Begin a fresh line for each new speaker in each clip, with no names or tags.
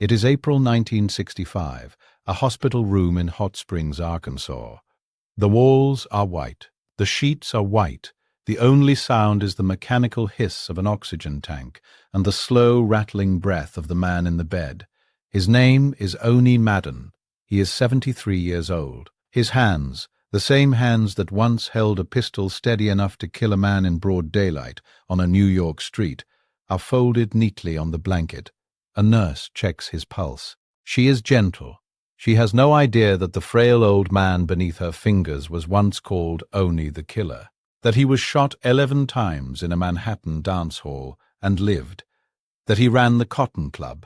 It is April 1965, a hospital room in Hot Springs, Arkansas. The walls are white. The sheets are white. The only sound is the mechanical hiss of an oxygen tank and the slow, rattling breath of the man in the bed. His name is Owney Madden. He is 73 years old. His hands, the same hands that once held a pistol steady enough to kill a man in broad daylight on a New York street, are folded neatly on the blanket. A nurse checks his pulse. She is gentle. She has no idea that the frail old man beneath her fingers was once called Owney the Killer, that he was shot 11 times in a Manhattan dance hall and lived, that he ran the Cotton Club,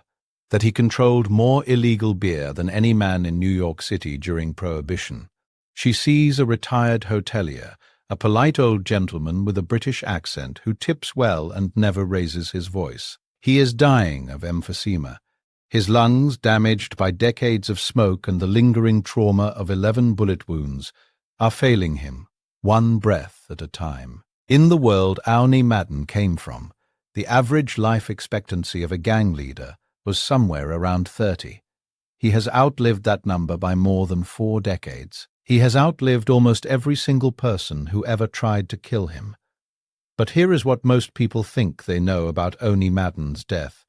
that he controlled more illegal beer than any man in New York City during Prohibition. She sees a retired hotelier, a polite old gentleman with a British accent who tips well and never raises his voice. He is dying of emphysema. His lungs, damaged by decades of smoke and the lingering trauma of 11 bullet wounds, are failing him, one breath at a time. In the world Owney Madden came from, the average life expectancy of a gang leader was somewhere around 30. He has outlived that number by more than 4 decades. He has outlived almost every single person who ever tried to kill him. But here is what most people think they know about Owney Madden's death,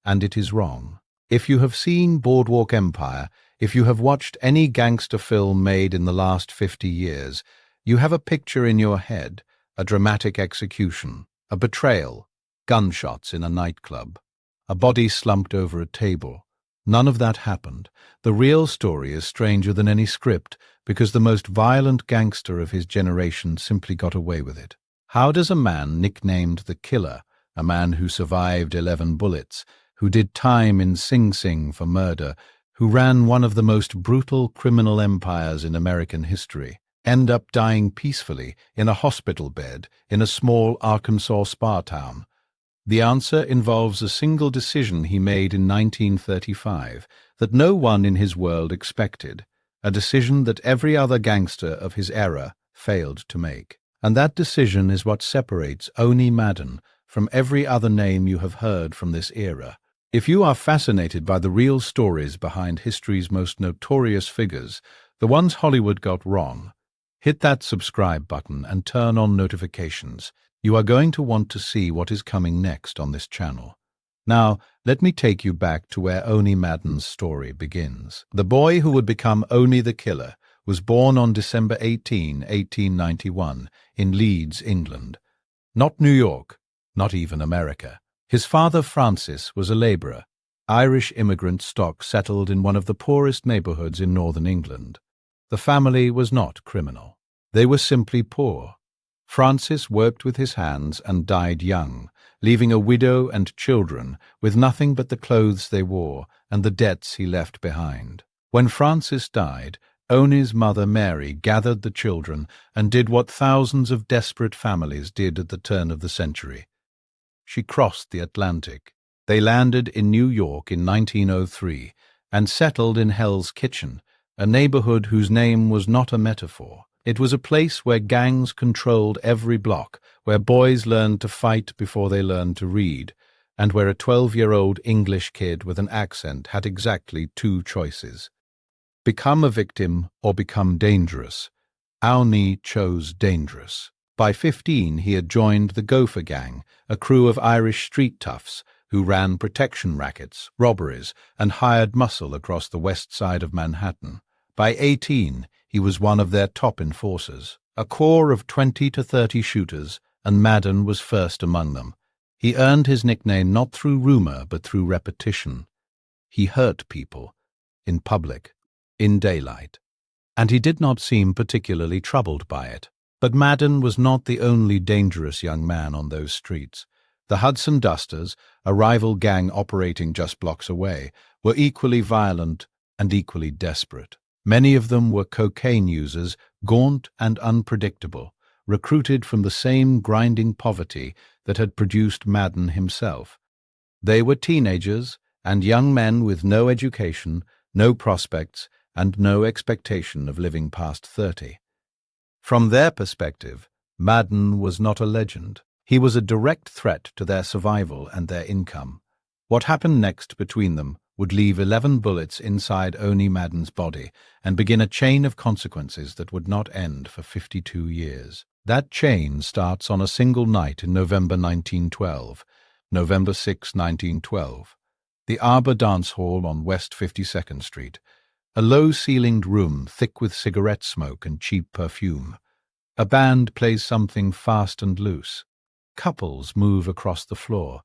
and it is wrong. If you have seen Boardwalk Empire, if you have watched any gangster film made in the last 50 years, you have a picture in your head, a dramatic execution, a betrayal, gunshots in a nightclub, a body slumped over a table. None of that happened. The real story is stranger than any script because the most violent gangster of his generation simply got away with it. How does a man nicknamed the Killer, a man who survived 11 bullets, who did time in Sing Sing for murder, who ran one of the most brutal criminal empires in American history, end up dying peacefully in a hospital bed in a small Arkansas spa town? The answer involves a single decision he made in 1935 that no one in his world expected, a decision that every other gangster of his era failed to make. And that decision is what separates Owney Madden from every other name you have heard from this era. If you are fascinated by the real stories behind history's most notorious figures, the ones Hollywood got wrong, hit that subscribe button and turn on notifications. You are going to want to see what is coming next on this channel. Now, let me take you back to where Owney Madden's story begins. The boy who would become Owney the Killer was born on December 18, 1891, in Leeds, England. Not New York, not even America. His father, Francis, was a labourer, Irish immigrant stock settled in one of the poorest neighbourhoods in northern England. The family was not criminal. They were simply poor. Francis worked with his hands and died young, leaving a widow and children with nothing but the clothes they wore and the debts he left behind. When Francis died, Owney's mother Mary gathered the children and did what thousands of desperate families did at the turn of the century. She crossed the Atlantic. They landed in New York in 1903 and settled in Hell's Kitchen, a neighborhood whose name was not a metaphor. It was a place where gangs controlled every block, where boys learned to fight before they learned to read, and where a 12-year-old English kid with an accent had exactly 2 choices: become a victim or become dangerous. Owney chose dangerous. By 15, he had joined the Gopher Gang, a crew of Irish street toughs who ran protection rackets, robberies, and hired muscle across the west side of Manhattan. By 18, he was one of their top enforcers. A corps of 20 to 30 shooters, and Madden was first among them. He earned his nickname not through rumor but through repetition. He hurt people, in public, in daylight, and he did not seem particularly troubled by it. But Madden was not the only dangerous young man on those streets. The Hudson Dusters, a rival gang operating just blocks away, were equally violent and equally desperate. Many of them were cocaine users, gaunt and unpredictable, recruited from the same grinding poverty that had produced Madden himself. They were teenagers and young men with no education, no prospects, and no expectation of living past 30. From their perspective, Madden was not a legend. He was a direct threat to their survival and their income. What happened next between them would leave 11 bullets inside Owney Madden's body and begin a chain of consequences that would not end for 52 years. That chain starts on a single night in November 1912, November 6, 1912. The Arbor Dance Hall on West 52nd Street, a low-ceilinged room thick with cigarette smoke and cheap perfume. A band plays something fast and loose. Couples move across the floor.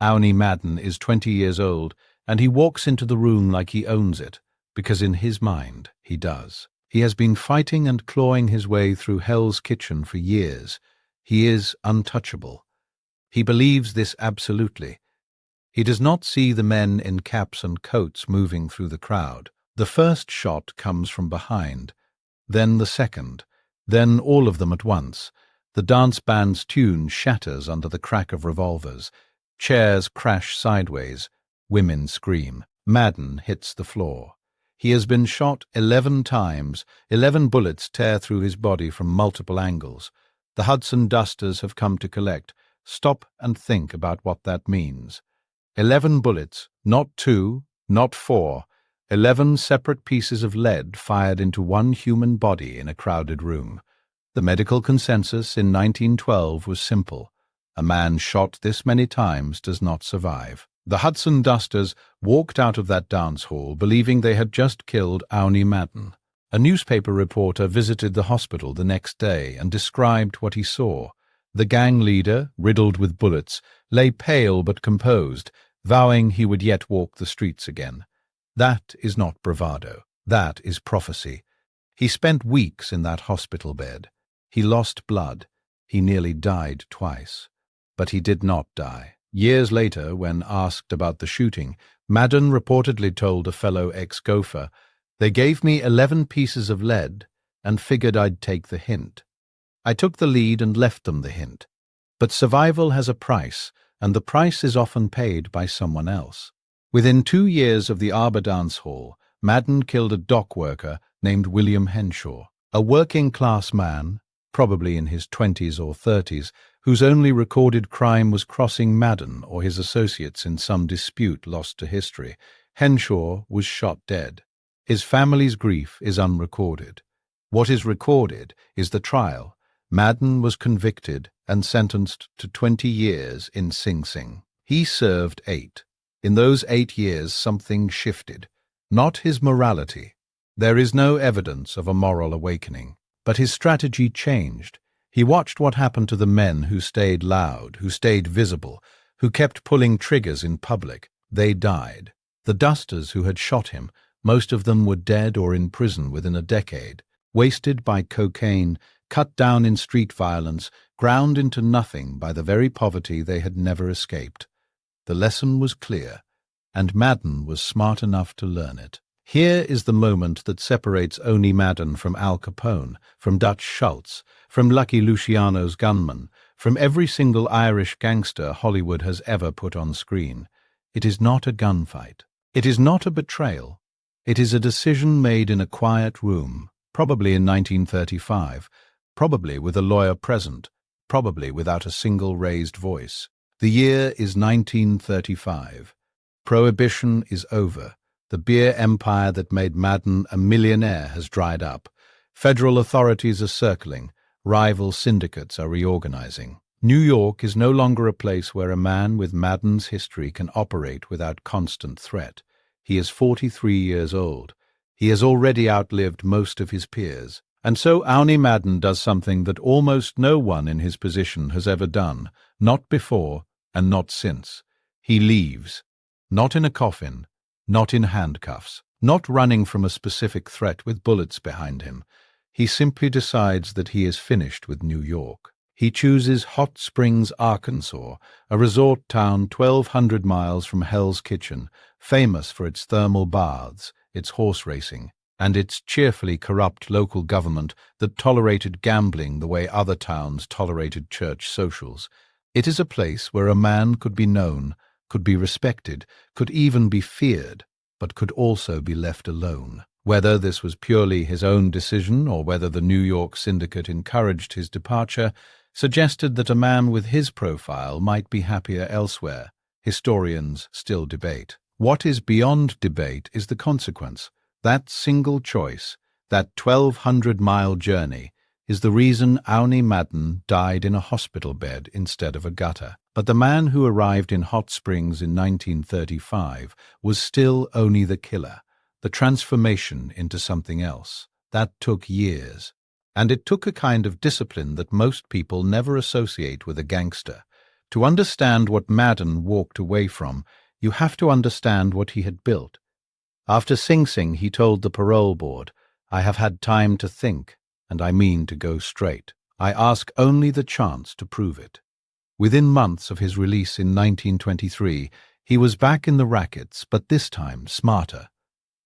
Owney Madden is 20 years old, and he walks into the room like he owns it, because in his mind he does. He has been fighting and clawing his way through Hell's Kitchen for years. He is untouchable. He believes this absolutely. He does not see the men in caps and coats moving through the crowd. The first shot comes from behind, then the second, then all of them at once. The dance band's tune shatters under the crack of revolvers. Chairs crash sideways. Women scream. Madden hits the floor. He has been shot 11 times. 11 bullets tear through his body from multiple angles. The Hudson Dusters have come to collect. Stop and think about what that means. 11 bullets, not 2, not 4. 11 separate pieces of lead fired into one human body in a crowded room. The medical consensus in 1912 was simple. A man shot this many times does not survive. The Hudson Dusters walked out of that dance hall believing they had just killed Owney Madden. A newspaper reporter visited the hospital the next day and described what he saw. The gang leader, riddled with bullets, lay pale but composed, vowing he would yet walk the streets again. That is not bravado. That is prophecy. He spent weeks in that hospital bed. He lost blood. He nearly died twice. But he did not die. Years later, when asked about the shooting, Madden reportedly told a fellow ex-gopher, "They gave me 11 pieces of lead and figured I'd take the hint. I took the lead and left them the hint. But survival has a price, and the price is often paid by someone else." Within 2 years of the Arbor Dance Hall, Madden killed a dock worker named William Henshaw, a working-class man, probably in his 20s or 30s, whose only recorded crime was crossing Madden or his associates in some dispute lost to history. Henshaw was shot dead. His family's grief is unrecorded. What is recorded is the trial. Madden was convicted and sentenced to 20 years in Sing Sing. He served 8. In those 8 years something shifted. Not his morality. There is no evidence of a moral awakening. But his strategy changed. He watched what happened to the men who stayed loud, who stayed visible, who kept pulling triggers in public. They died. The Dusters who had shot him, most of them were dead or in prison within a decade, wasted by cocaine, cut down in street violence, ground into nothing by the very poverty they had never escaped. The lesson was clear, and Madden was smart enough to learn it. Here is the moment that separates Owney Madden from Al Capone, from Dutch Schultz, from Lucky Luciano's gunman, from every single Irish gangster Hollywood has ever put on screen. It is not a gunfight. It is not a betrayal. It is a decision made in a quiet room, probably in 1935, probably with a lawyer present, probably without a single raised voice. The year is 1935. Prohibition is over. The beer empire that made Madden a millionaire has dried up. Federal authorities are circling. Rival syndicates are reorganizing. New York is no longer a place where a man with Madden's history can operate without constant threat. He is 43 years old. He has already outlived most of his peers. And so Owney Madden does something that almost no one in his position has ever done, not before and not since. He leaves. Not in a coffin. Not in handcuffs, not running from a specific threat with bullets behind him. He simply decides that he is finished with New York. He chooses Hot Springs, Arkansas, a resort town 1,200 miles from Hell's Kitchen, famous for its thermal baths, its horse racing, and its cheerfully corrupt local government that tolerated gambling the way other towns tolerated church socials. It is a place where a man could be known, could be respected, could even be feared, but could also be left alone. Whether this was purely his own decision or whether the New York syndicate encouraged his departure, suggested that a man with his profile might be happier elsewhere. Historians still debate. What is beyond debate is the consequence. That single choice, that 1,200-mile journey, is the reason Owney Madden died in a hospital bed instead of a gutter. But the man who arrived in Hot Springs in 1935 was still only the killer. The transformation into something else, that took years. And it took a kind of discipline that most people never associate with a gangster. To understand what Madden walked away from, you have to understand what he had built. After Sing Sing, he told the parole board, "I have had time to think, and I mean to go straight. I ask only the chance to prove it." Within months of his release in 1923, he was back in the rackets, but this time smarter.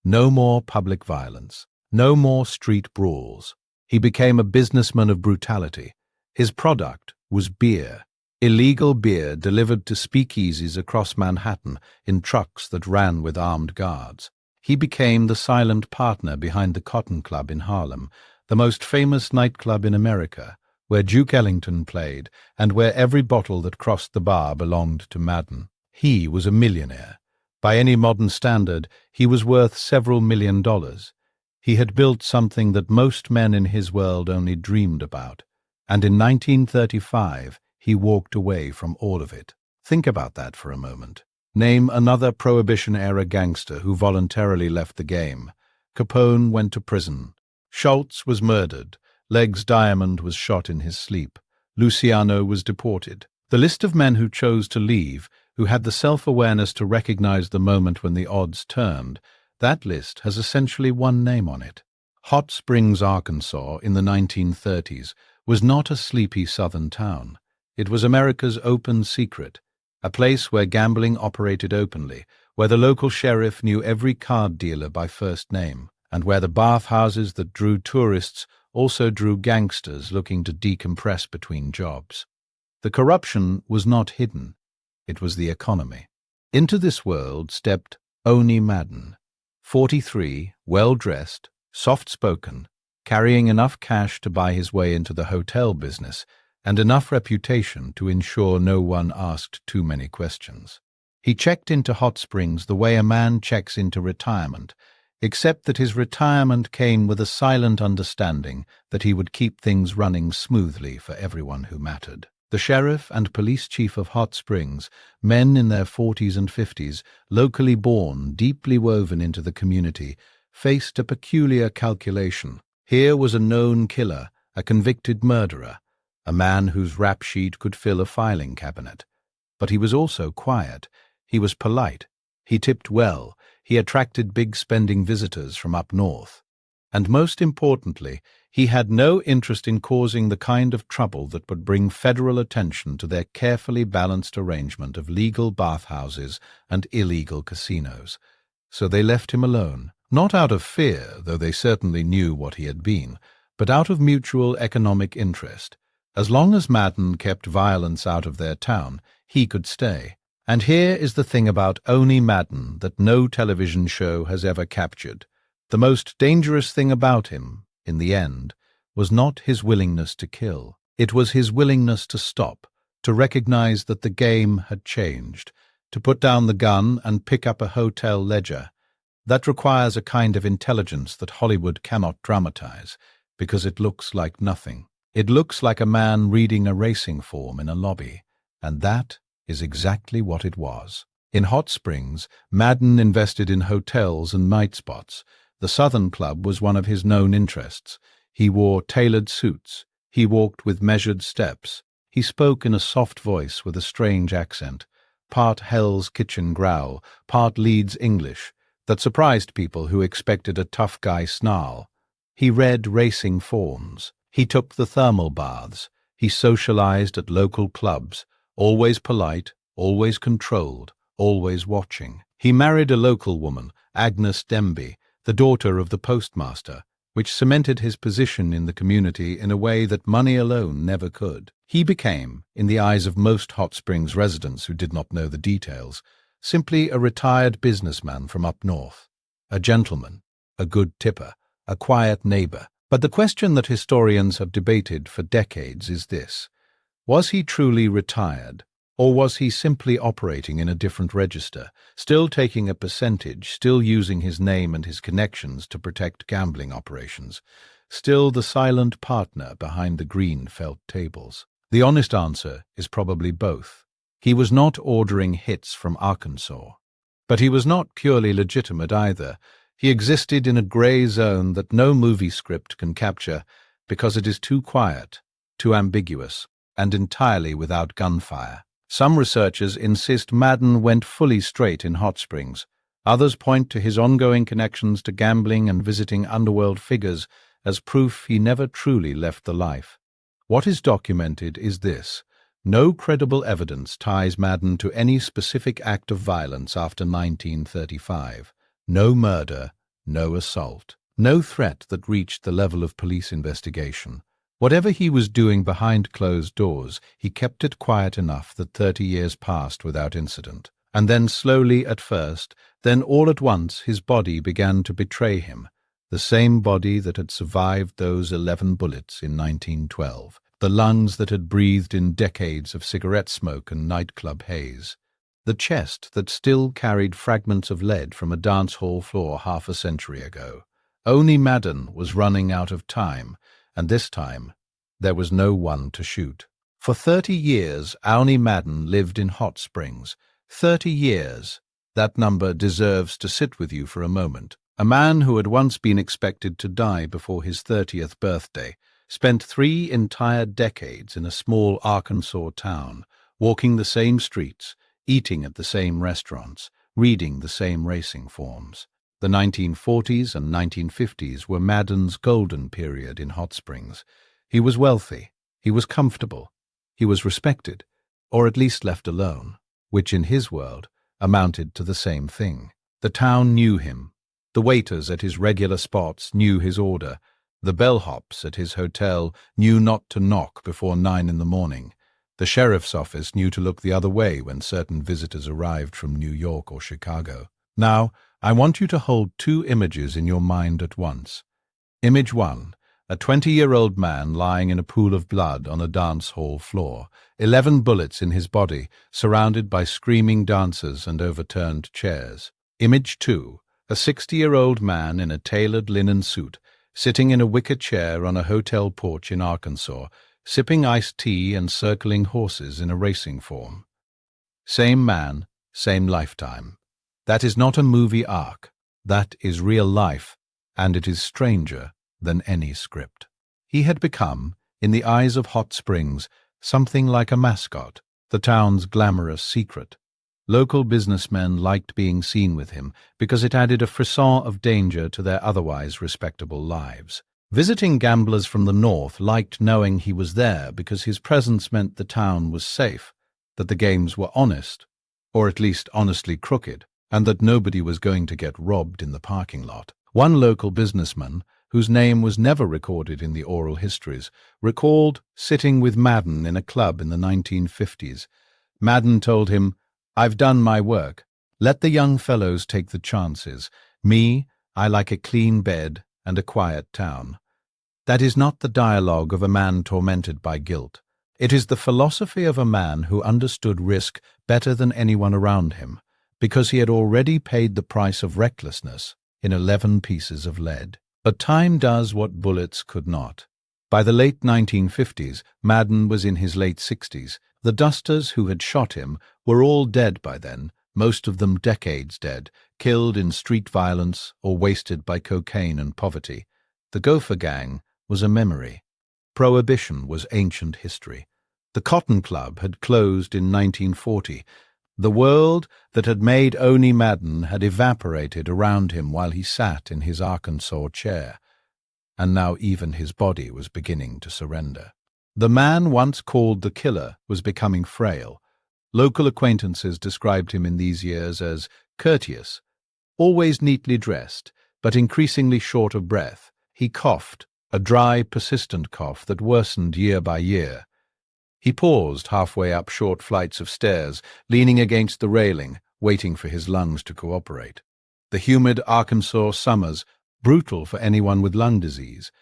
No more public violence. No more street brawls. He became a businessman of brutality. His product was beer. Illegal beer delivered to speakeasies across Manhattan in trucks that ran with armed guards. He became the silent partner behind the Cotton Club in Harlem, the most famous nightclub in America, where Duke Ellington played and where every bottle that crossed the bar belonged to Madden. He was a millionaire. By any modern standard, he was worth several $1,000,000. He had built something that most men in his world only dreamed about. And in 1935, he walked away from all of it. Think about that for a moment. Name another Prohibition-era gangster who voluntarily left the game. Capone went to prison. Schultz was murdered. Legs Diamond was shot in his sleep. Luciano was deported. The list of men who chose to leave, who had the self-awareness to recognize the moment when the odds turned, that list has essentially one name on it. Hot Springs, Arkansas, in the 1930s, was not a sleepy southern town. It was America's open secret, a place where gambling operated openly, where the local sheriff knew every card dealer by first name, and where the bathhouses that drew tourists also drew gangsters looking to decompress between jobs. The corruption was not hidden. It was the economy. Into this world stepped Owney Madden, 43, well-dressed, soft-spoken, carrying enough cash to buy his way into the hotel business and enough reputation to ensure no one asked too many questions. He checked into Hot Springs the way a man checks into retirement, except that his retirement came with a silent understanding that he would keep things running smoothly for everyone who mattered. The sheriff and police chief of Hot Springs, men in their 40s and 50s, locally born, deeply woven into the community, faced a peculiar calculation. Here was a known killer, a convicted murderer, a man whose rap sheet could fill a filing cabinet. But he was also quiet. He was polite. He tipped well. He attracted big-spending visitors from up north. And most importantly, he had no interest in causing the kind of trouble that would bring federal attention to their carefully balanced arrangement of legal bathhouses and illegal casinos. So they left him alone, not out of fear, though they certainly knew what he had been, but out of mutual economic interest. As long as Madden kept violence out of their town, he could stay. And here is the thing about Owney Madden that no television show has ever captured. The most dangerous thing about him, in the end, was not his willingness to kill. It was his willingness to stop, to recognize that the game had changed, to put down the gun and pick up a hotel ledger. That requires a kind of intelligence that Hollywood cannot dramatize, because it looks like nothing. It looks like a man reading a racing form in a lobby, and that is exactly what it was. In Hot Springs, Madden invested in hotels and night spots. The Southern Club was one of his known interests. He wore tailored suits. He walked with measured steps. He spoke in a soft voice with a strange accent, part Hell's Kitchen growl, part Leeds English, that surprised people who expected a tough guy snarl. He read racing forms. He took the thermal baths. He socialized at local clubs, always polite, always controlled, always watching. He married a local woman, Agnes Demby, the daughter of the postmaster, which cemented his position in the community in a way that money alone never could. He became, in the eyes of most Hot Springs residents who did not know the details, simply a retired businessman from up north, a gentleman, a good tipper, a quiet neighbor. But the question that historians have debated for decades is this: was he truly retired, Or was he simply operating in a different register, still taking a percentage, still using his name and his connections to protect gambling operations, still the silent partner behind the green felt tables? The honest answer is probably both. He was not ordering hits from Arkansas. But he was not purely legitimate either. He existed in a grey zone that no movie script can capture because it is too quiet, too ambiguous, and entirely without gunfire. Some researchers insist Madden went fully straight in Hot Springs. Others point to his ongoing connections to gambling and visiting underworld figures as proof he never truly left the life. What is documented is this: no credible evidence ties Madden to any specific act of violence after 1935. No murder, no assault, no threat that reached the level of police investigation. Whatever he was doing behind closed doors, he kept it quiet enough that 30 years passed without incident. And then slowly at first, then all at once his body began to betray him, the same body that had survived those 11 bullets in 1912, the lungs that had breathed in decades of cigarette smoke and nightclub haze, the chest that still carried fragments of lead from a dance hall floor half a century ago. Owney Madden was running out of time, and this time there was no one to shoot. For 30 years, Owney Madden lived in Hot Springs. 30 years. That number deserves to sit with you for a moment. A man who had once been expected to die before his 30th birthday spent 3 entire decades in a small Arkansas town, walking the same streets, eating at the same restaurants, reading the same racing forms. The 1940s and 1950s were Madden's golden period in Hot Springs. He was wealthy, he was comfortable, he was respected, or at least left alone, which in his world amounted to the same thing. The town knew him. The waiters at his regular spots knew his order. The bellhops at his hotel knew not to knock before 9 in the morning. The sheriff's office knew to look the other way when certain visitors arrived from New York or Chicago. Now, I want you to hold 2 images in your mind at once. Image 1, a 20-year-old man lying in a pool of blood on a dance hall floor, 11 bullets in his body, surrounded by screaming dancers and overturned chairs. Image 2, a 60-year-old man in a tailored linen suit, sitting in a wicker chair on a hotel porch in Arkansas, sipping iced tea and circling horses in a racing form. Same man, same lifetime. That is not a movie arc. That is real life, and it is stranger than any script. He had become, in the eyes of Hot Springs, something like a mascot, the town's glamorous secret. Local businessmen liked being seen with him because it added a frisson of danger to their otherwise respectable lives. Visiting gamblers from the north liked knowing he was there because his presence meant the town was safe, that the games were honest, or at least honestly crooked, and that nobody was going to get robbed in the parking lot. One local businessman, whose name was never recorded in the oral histories, recalled sitting with Madden in a club in the 1950s. Madden told him, "I've done my work. Let the young fellows take the chances. Me, I like a clean bed and a quiet town." That is not the dialogue of a man tormented by guilt. It is the philosophy of a man who understood risk better than anyone around him, because he had already paid the price of recklessness in 11 pieces of lead. But time does what bullets could not. By the late 1950s, Madden was in his late 60s. The dusters who had shot him were all dead by then, most of them decades dead, killed in street violence or wasted by cocaine and poverty. The Gopher Gang was a memory. Prohibition was ancient history. The Cotton Club had closed in 1940. The world that had made Owney Madden had evaporated around him while he sat in his Arkansas chair, and now even his body was beginning to surrender. The man once called the killer was becoming frail. Local acquaintances described him in these years as courteous, always neatly dressed, but increasingly short of breath. He coughed, a dry, persistent cough that worsened year by year. He paused halfway up short flights of stairs, leaning against the railing, waiting for his lungs to cooperate. The humid Arkansas summers, brutal for anyone with lung disease,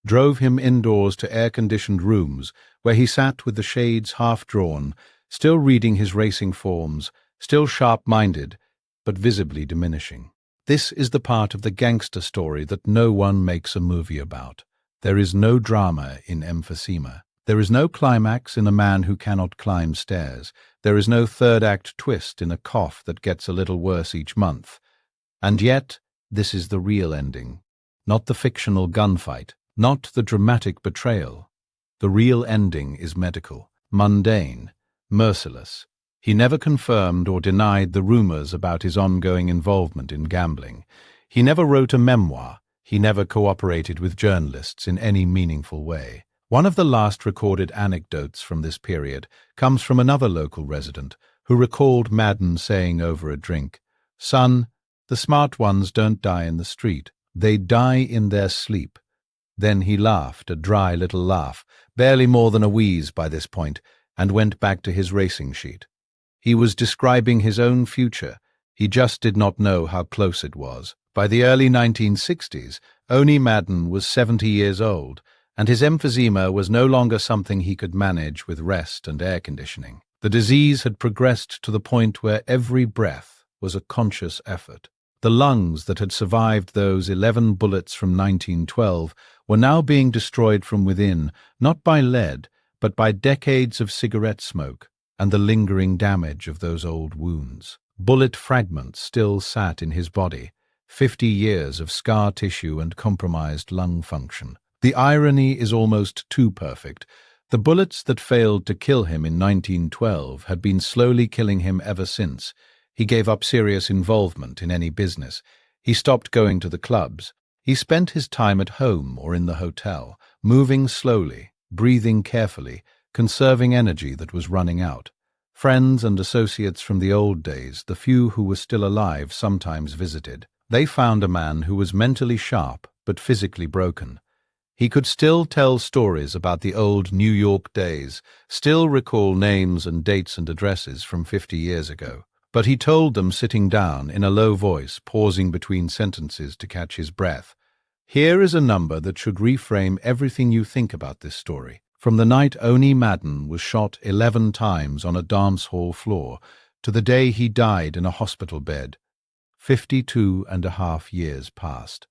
drove him indoors to air-conditioned rooms where he sat with the shades half-drawn, still reading his racing forms, still sharp-minded, but visibly diminishing. This is the part of the gangster story that no one makes a movie about. There is no drama in emphysema. There is no climax in a man who cannot climb stairs. There is no third-act twist in a cough that gets a little worse each month. And yet, this is the real ending. Not the fictional gunfight, not the dramatic betrayal. The real ending is medical, mundane, merciless. He never confirmed or denied the rumors about his ongoing involvement in gambling. He never wrote a memoir. He never cooperated with journalists in any meaningful way. One of the last recorded anecdotes from this period comes from another local resident who recalled Madden saying over a drink, "Son, the smart ones don't die in the street. They die in their sleep." Then he laughed, a dry little laugh, barely more than a wheeze by this point, and went back to his racing sheet. He was describing his own future. He just did not know how close it was. By the early 1960s, Owney Madden was 70 years old, and his emphysema was no longer something he could manage with rest and air conditioning. The disease had progressed to the point where every breath was a conscious effort. The lungs that had survived those 11 bullets from 1912 were now being destroyed from within, not by lead, but by decades of cigarette smoke and the lingering damage of those old wounds. Bullet fragments still sat in his body, 50 years of scar tissue and compromised lung function. The irony is almost too perfect. The bullets that failed to kill him in 1912 had been slowly killing him ever since. He gave up serious involvement in any business. He stopped going to the clubs. He spent his time at home or in the hotel, moving slowly, breathing carefully, conserving energy that was running out. Friends and associates from the old days, the few who were still alive, sometimes visited. They found a man who was mentally sharp but physically broken. He could still tell stories about the old New York days, still recall names and dates and addresses from 50 years ago. But he told them sitting down in a low voice, pausing between sentences to catch his breath. Here is a number that should reframe everything you think about this story. From the night Owney Madden was shot 11 times on a dance hall floor to the day he died in a hospital bed, 52.5 years passed.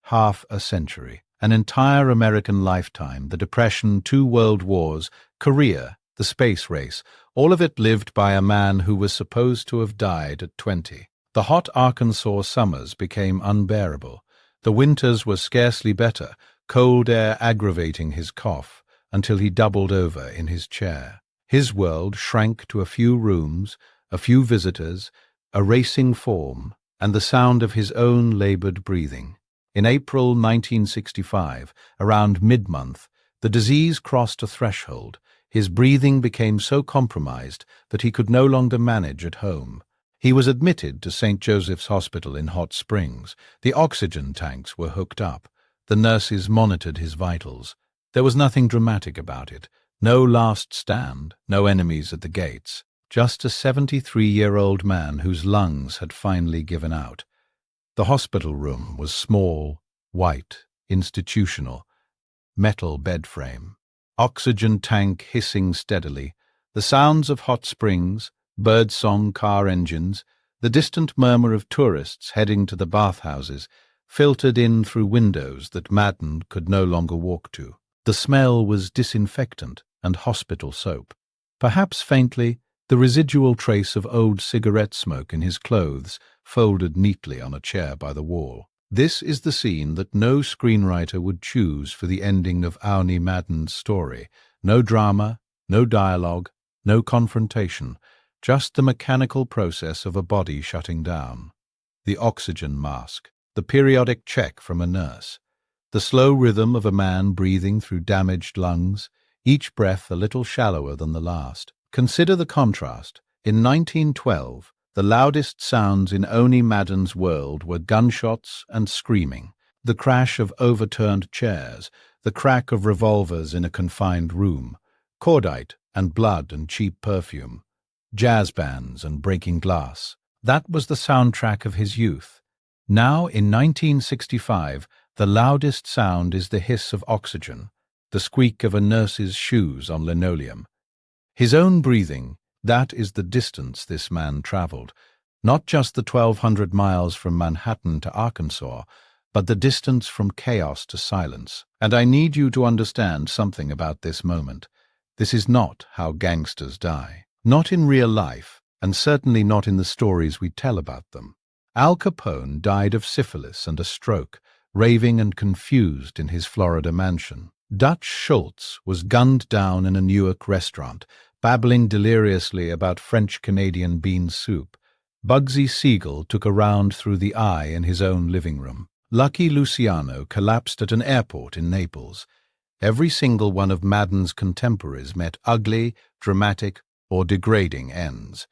Half a century. An entire American lifetime, the Depression, 2 world wars, Korea, the space race, all of it lived by a man who was supposed to have died at 20. The hot Arkansas summers became unbearable. The winters were scarcely better, cold air aggravating his cough, until he doubled over in his chair. His world shrank to a few rooms, a few visitors, a racing form, and the sound of his own labored breathing. In April 1965, around mid-month, the disease crossed a threshold. His breathing became so compromised that he could no longer manage at home. He was admitted to St. Joseph's Hospital in Hot Springs. The oxygen tanks were hooked up. The nurses monitored his vitals. There was nothing dramatic about it. No last stand, no enemies at the gates. Just a 73-year-old man whose lungs had finally given out. The hospital room was small, white, institutional, metal bed frame. Oxygen tank hissing steadily. The sounds of hot springs, birdsong car engines, the distant murmur of tourists heading to the bathhouses filtered in through windows that Madden could no longer walk to. The smell was disinfectant and hospital soap. Perhaps faintly, the residual trace of old cigarette smoke in his clothes folded neatly on a chair by the wall. This is the scene that no screenwriter would choose for the ending of Owney Madden's story. No drama, no dialogue, no confrontation, just the mechanical process of a body shutting down. The oxygen mask, the periodic check from a nurse, the slow rhythm of a man breathing through damaged lungs, each breath a little shallower than the last. Consider the contrast. In 1912, the loudest sounds in Owney Madden's world were gunshots and screaming, the crash of overturned chairs, the crack of revolvers in a confined room, cordite and blood and cheap perfume, jazz bands and breaking glass. That was the soundtrack of his youth. Now, in 1965, the loudest sound is the hiss of oxygen, the squeak of a nurse's shoes on linoleum. His own breathing, That is the distance this man traveled. Not just the 1,200 miles from Manhattan to Arkansas, but the distance from chaos to silence. And I need you to understand something about this moment. This is not how gangsters die. Not in real life, and certainly not in the stories we tell about them. Al Capone died of syphilis and a stroke, raving and confused in his Florida mansion. Dutch Schultz was gunned down in a Newark restaurant, babbling deliriously about French-Canadian bean soup. Bugsy Siegel took a round through the eye in his own living room. Lucky Luciano collapsed at an airport in Naples. Every single one of Madden's contemporaries met ugly, dramatic, or degrading ends.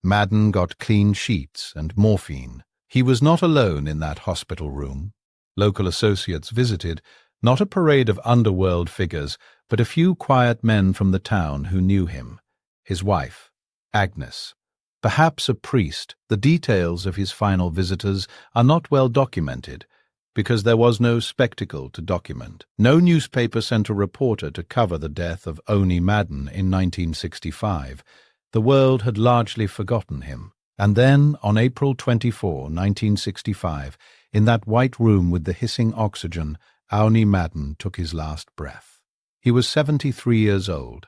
Madden got clean sheets and morphine. He was not alone in that hospital room. Local associates visited, not a parade of underworld figures, but a few quiet men from the town who knew him. His wife, Agnes. Perhaps a priest. The details of his final visitors are not well documented, because there was no spectacle to document. No newspaper sent a reporter to cover the death of Owney Madden in 1965. The world had largely forgotten him. And then, on April 24, 1965, in that white room with the hissing oxygen, Owney Madden took his last breath. He was 73 years old.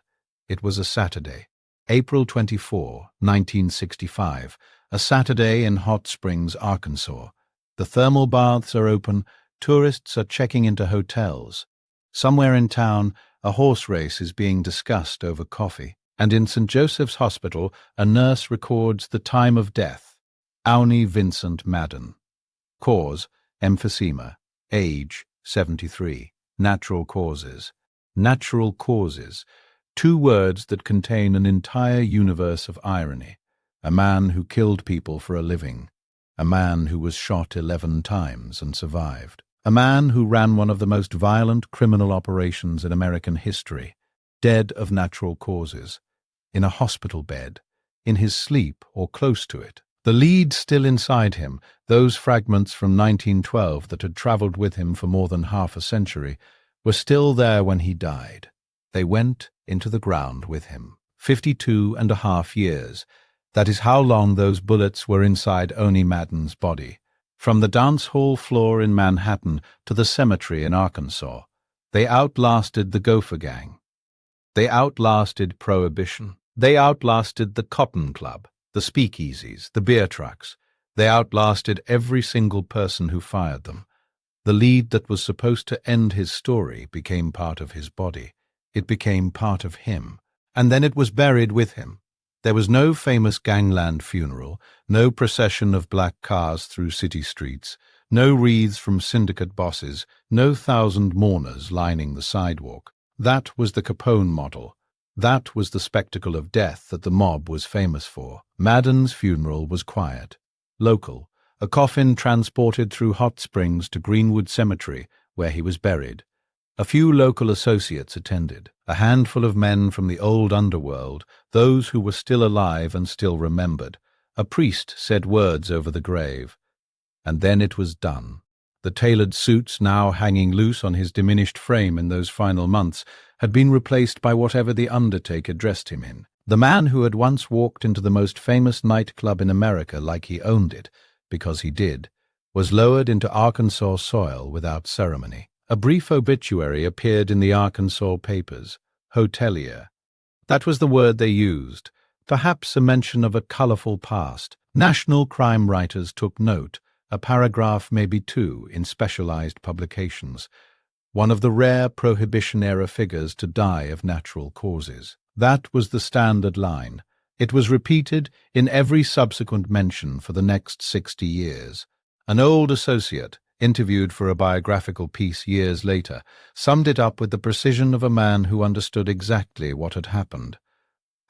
It was a Saturday, April 24, 1965, a Saturday in Hot Springs, Arkansas. The thermal baths are open, tourists are checking into hotels. Somewhere in town, a horse race is being discussed over coffee. And in St. Joseph's Hospital, a nurse records the time of death, Owney Vincent Madden. Cause, emphysema. Age, 73. Natural causes. Natural causes. Two words that contain an entire universe of irony. A man who killed people for a living. A man who was shot 11 times and survived. A man who ran one of the most violent criminal operations in American history. Dead of natural causes. In a hospital bed. In his sleep or close to it. The lead still inside him, those fragments from 1912 that had traveled with him for more than half a century, were still there when he died. They went into the ground with him. 52.5 years. That is how long those bullets were inside Owney Madden's body. From the dance hall floor in Manhattan to the cemetery in Arkansas, they outlasted the Gopher Gang. They outlasted Prohibition. They outlasted the Cotton Club, the speakeasies, the beer trucks. They outlasted every single person who fired them. The lead that was supposed to end his story became part of his body. It became part of him. And then it was buried with him. There was no famous gangland funeral, no procession of black cars through city streets, no wreaths from syndicate bosses, no 1,000 mourners lining the sidewalk. That was the Capone model. That was the spectacle of death that the mob was famous for. Madden's funeral was quiet, local, a coffin transported through Hot Springs to Greenwood Cemetery, where he was buried. A few local associates attended, a handful of men from the old underworld, those who were still alive and still remembered. A priest said words over the grave. And then it was done. The tailored suits now hanging loose on his diminished frame in those final months had been replaced by whatever the undertaker dressed him in. The man who had once walked into the most famous nightclub in America like he owned it, because he did, was lowered into Arkansas soil without ceremony. A brief obituary appeared in the Arkansas papers. Hotelier. That was the word they used. Perhaps a mention of a colorful past. National crime writers took note. A paragraph, maybe two, in specialized publications. One of the rare Prohibition-era figures to die of natural causes. That was the standard line. It was repeated in every subsequent mention for the next 60 years. An old associate, interviewed for a biographical piece years later, summed it up with the precision of a man who understood exactly what had happened.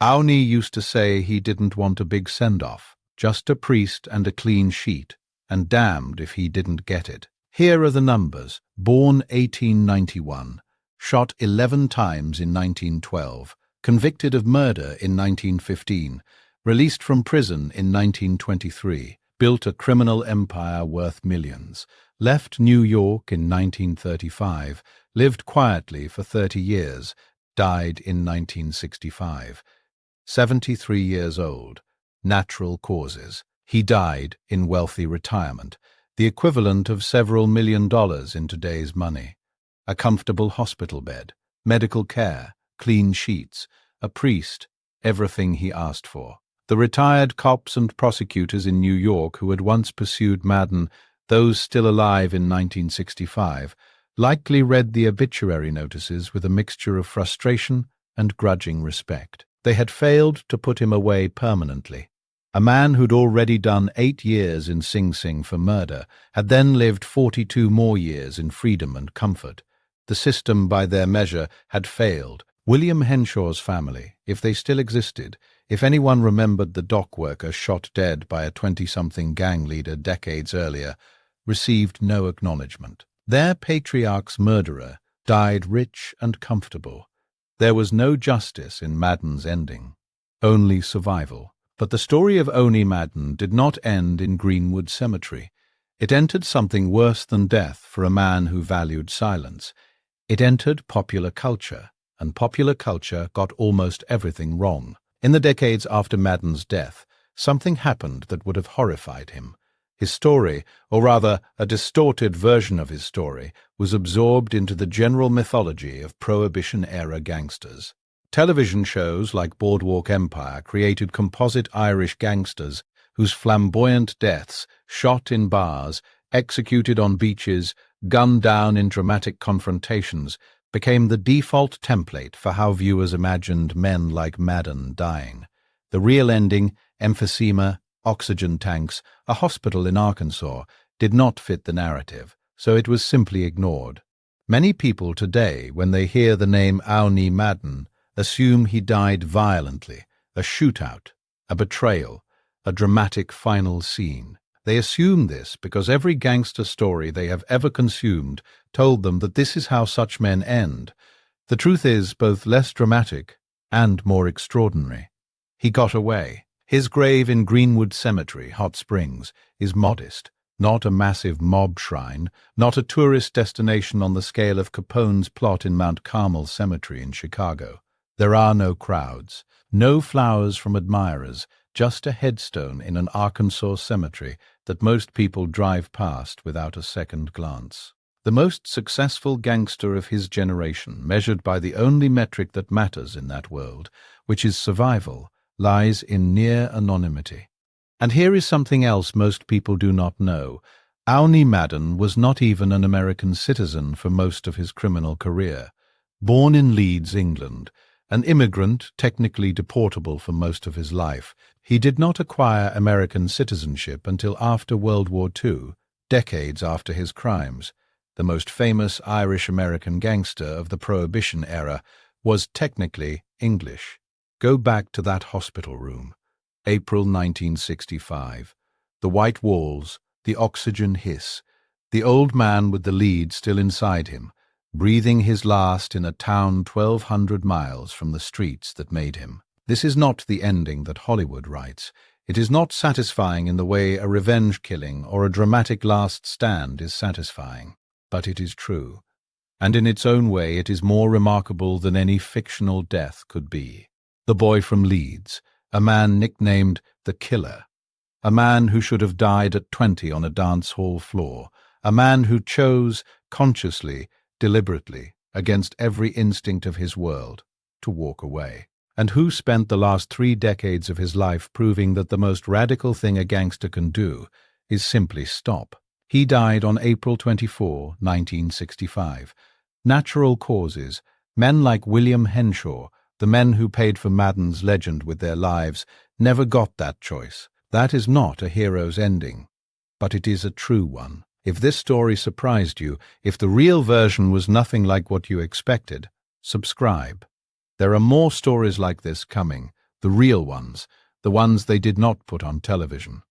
Owney used to say he didn't want a big send-off, just a priest and a clean sheet, and damned if he didn't get it. Here are the numbers. Born 1891, shot 11 times in 1912, convicted of murder in 1915, released from prison in 1923, built a criminal empire worth millions, left New York in 1935, lived quietly for 30 years, died in 1965. 73 years old. Natural causes. He died in wealthy retirement, the equivalent of several $1 million in today's money. A comfortable hospital bed, medical care, clean sheets, a priest, everything he asked for. The retired cops and prosecutors in New York who had once pursued Madden, those still alive in 1965, likely read the obituary notices with a mixture of frustration and grudging respect. They had failed to put him away permanently. A man who'd already done 8 years in Sing Sing for murder had then lived 42 more years in freedom and comfort. The system, by their measure, had failed. William Henshaw's family, if they still existed, if anyone remembered the dock worker shot dead by a 20-something gang leader decades earlier, received no acknowledgement. Their patriarch's murderer died rich and comfortable. There was no justice in Madden's ending, only survival. But the story of Owney Madden did not end in Greenwood Cemetery. It entered something worse than death for a man who valued silence. It entered popular culture, and popular culture got almost everything wrong. In the decades after Madden's death, something happened that would have horrified him. His story, or rather a distorted version of his story, was absorbed into the general mythology of Prohibition-era gangsters. Television shows like Boardwalk Empire created composite Irish gangsters whose flamboyant deaths, shot in bars, executed on beaches, gunned down in dramatic confrontations, became the default template for how viewers imagined men like Madden dying. The real ending, emphysema, oxygen tanks, a hospital in Arkansas, did not fit the narrative, so it was simply ignored. Many people today, when they hear the name Owney Madden, assume he died violently, a shootout, a betrayal, a dramatic final scene. They assume this because every gangster story they have ever consumed told them that this is how such men end. The truth is both less dramatic and more extraordinary. He got away. His grave in Greenwood Cemetery, Hot Springs, is modest, not a massive mob shrine, not a tourist destination on the scale of Capone's plot in Mount Carmel Cemetery in Chicago. There are no crowds, no flowers from admirers, just a headstone in an Arkansas cemetery that most people drive past without a second glance. The most successful gangster of his generation, measured by the only metric that matters in that world, which is survival, lies in near anonymity. And here is something else most people do not know. Owney Madden was not even an American citizen for most of his criminal career. Born in Leeds, England, an immigrant, technically deportable for most of his life, he did not acquire American citizenship until after World War II, decades after his crimes. The most famous Irish-American gangster of the Prohibition era was technically English. Go back to that hospital room. April 1965. The white walls, the oxygen hiss, the old man with the lead still inside him, breathing his last in a town 1,200 miles from the streets that made him. This is not the ending that Hollywood writes. It is not satisfying in the way a revenge killing or a dramatic last stand is satisfying. But it is true. And in its own way it is more remarkable than any fictional death could be. The boy from Leeds, a man nicknamed the Killer, a man who should have died at 20 on a dance hall floor, a man who chose, consciously, deliberately, against every instinct of his world, to walk away, and who spent the last 3 decades of his life proving that the most radical thing a gangster can do is simply stop. He died on April 24, 1965. Natural causes. Men like William Henshaw, the men who paid for Madden's legend with their lives, never got that choice. That is not a hero's ending, but it is a true one. If this story surprised you, if the real version was nothing like what you expected, subscribe. There are more stories like this coming, the real ones, the ones they did not put on television.